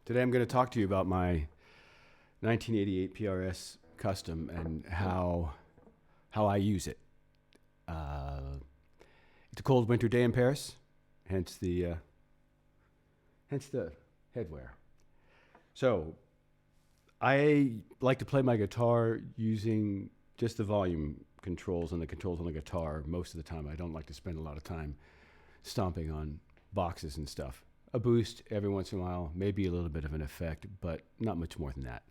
Today I'm going to talk to you about my 1988 PRS Custom and how I use it. It's a cold winter day in Paris, hence the headwear. So I like to play my guitar using just the volume controls and the controls on the guitar most of the time. I don't like to spend a lot of time stomping on boxes and stuff. A boost every once in a while, maybe a little bit of an effect, but not much more than that.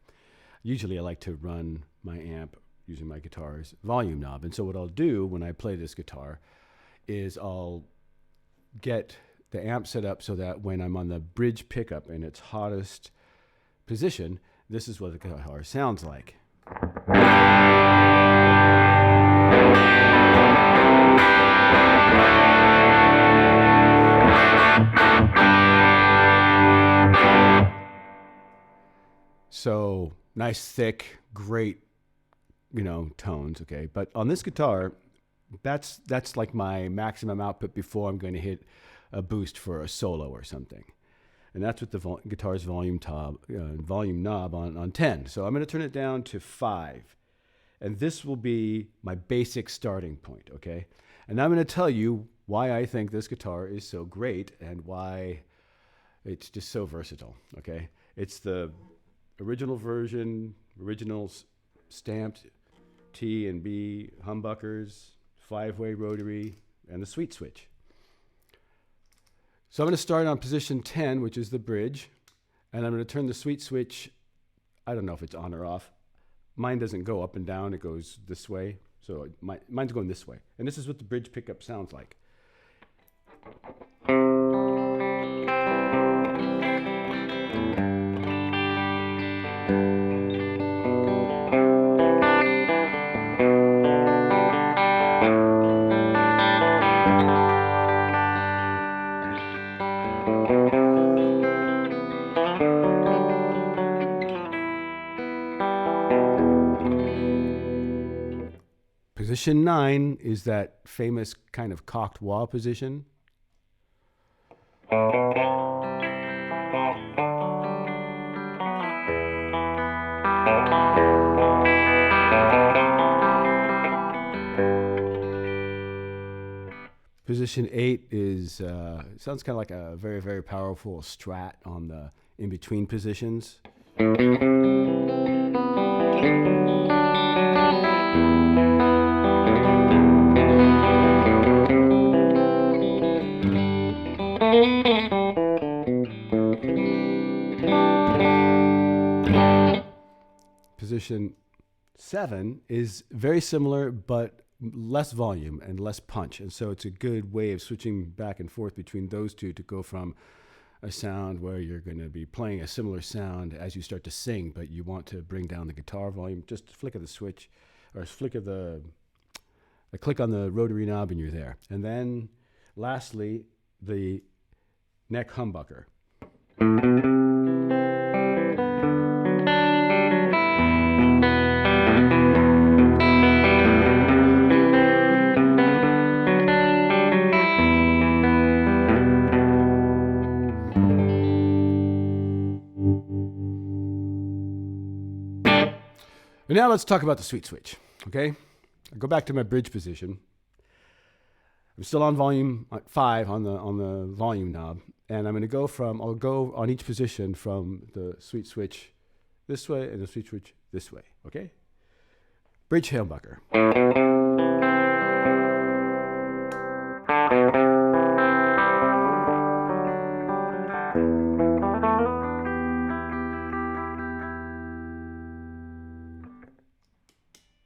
Usually I like to run my amp using my guitar's volume knob. And so what I'll do when I play this guitar is I'll get the amp set up so that when I'm on the bridge pickup in its hottest position, this is what the guitar sounds like. So nice, thick, great, tones, okay? But on this guitar, that's like my maximum output before I'm going to hit a boost for a solo or something. And that's with the guitar's volume knob on 10. So I'm going to turn it down to 5. And this will be my basic starting point, okay? And I'm going to tell you why I think this guitar is so great and why it's just so versatile, okay? It's the original version, stamped T and B humbuckers, 5-way rotary, and the sweet switch. So I'm going to start on position 10, which is the bridge, and I'm going to turn the sweet switch. I don't know if it's on or off. Mine doesn't go up and down, it goes this way. So mine's going this way. And this is what the bridge pickup sounds like. Position 9 is that famous kind of cocked wah position. Position 8 is sounds kind of like a very, very powerful strat on the in-between positions. Position 7 is very similar, but less volume and less punch. And so it's a good way of switching back and forth between those two to go from a sound where you're going to be playing a similar sound as you start to sing, but you want to bring down the guitar volume. Just a flick of the switch or a click on the rotary knob and you're there. And then lastly, the neck humbucker. And now let's talk about the sweet switch, okay? I'll go back to my bridge position. I'm still on volume 5 on the volume knob, and I'll go on each position from the sweet switch this way and the sweet switch this way, okay? Bridge humbucker.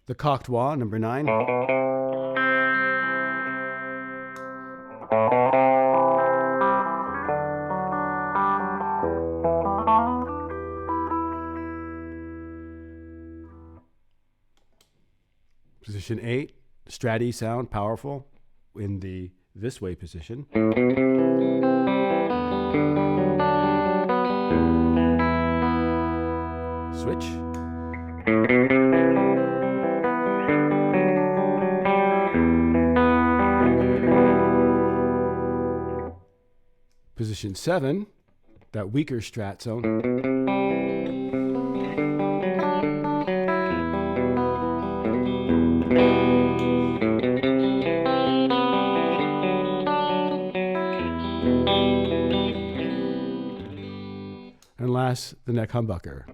The cocked wah, number 9. Position 8, stratty sound, powerful in the this way position. Switch. Position 7, that weaker strat zone. And last, the neck humbucker.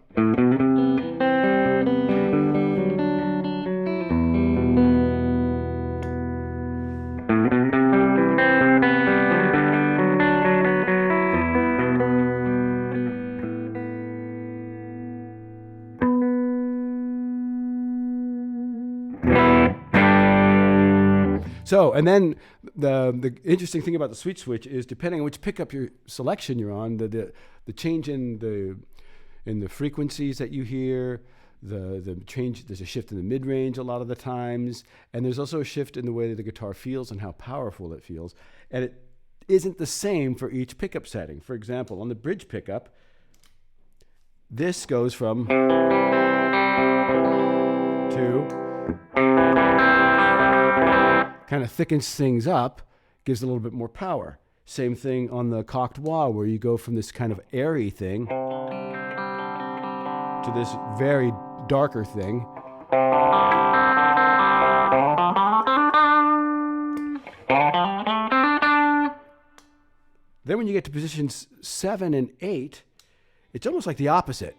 So, and then the interesting thing about the sweet switch is, depending on which pickup selection you're on, the change in the frequencies that you hear, the change. There's a shift in the mid range a lot of the times, and there's also a shift in the way that the guitar feels and how powerful it feels, and it isn't the same for each pickup setting. For example, on the bridge pickup, this goes from to. Kind of thickens things up, gives a little bit more power. Same thing on the cocked wah, where you go from this kind of airy thing to this very darker thing. Then when you get to positions 7 and 8, it's almost like the opposite.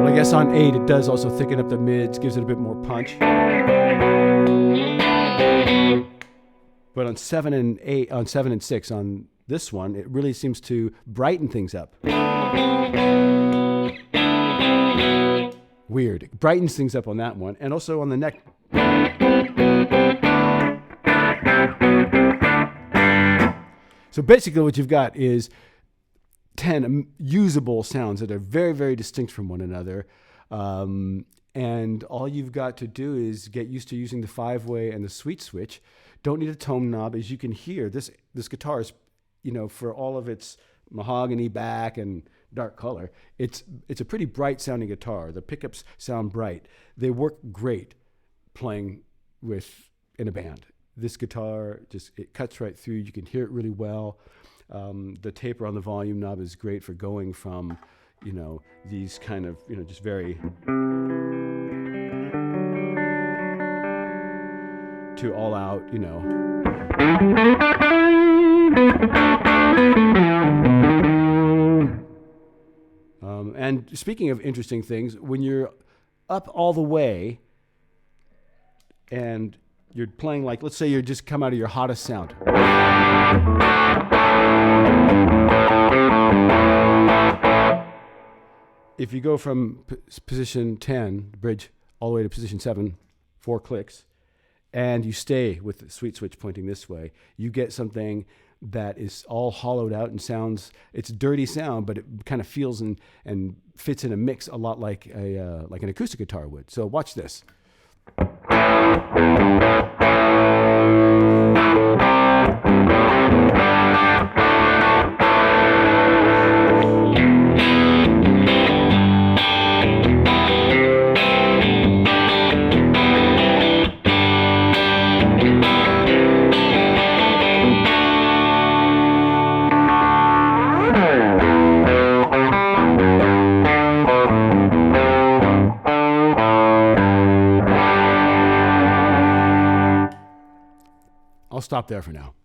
I guess on 8 it does also thicken up the mids, gives it a bit more punch. But on 7 and 8, on 7 and 6, on this one, it really seems to brighten things up. Weird. It brightens things up on that one, and also on the neck. So basically what you've got is 10 usable sounds that are very, very distinct from one another. And all you've got to do is get used to using the 5-way and the sweet switch. Don't need a tone knob. As you can hear, this guitar is, for all of its mahogany back and dark color, it's a pretty bright sounding guitar. The pickups sound bright. They work great playing in a band. This guitar it cuts right through. You can hear it really well. The taper on the volume knob is great for going from, these kind of, just very to all out, And speaking of interesting things, when you're up all the way and you're playing, like, let's say you're just come out of your hottest sound. If you go from position 10, bridge, all the way to position 7, 4 clicks, and you stay with the sweet switch pointing this way, you get something that is all hollowed out and sounds, it's a dirty sound, but it kind of feels and fits in a mix a lot like an acoustic guitar would. So watch this. I'll stop there for now.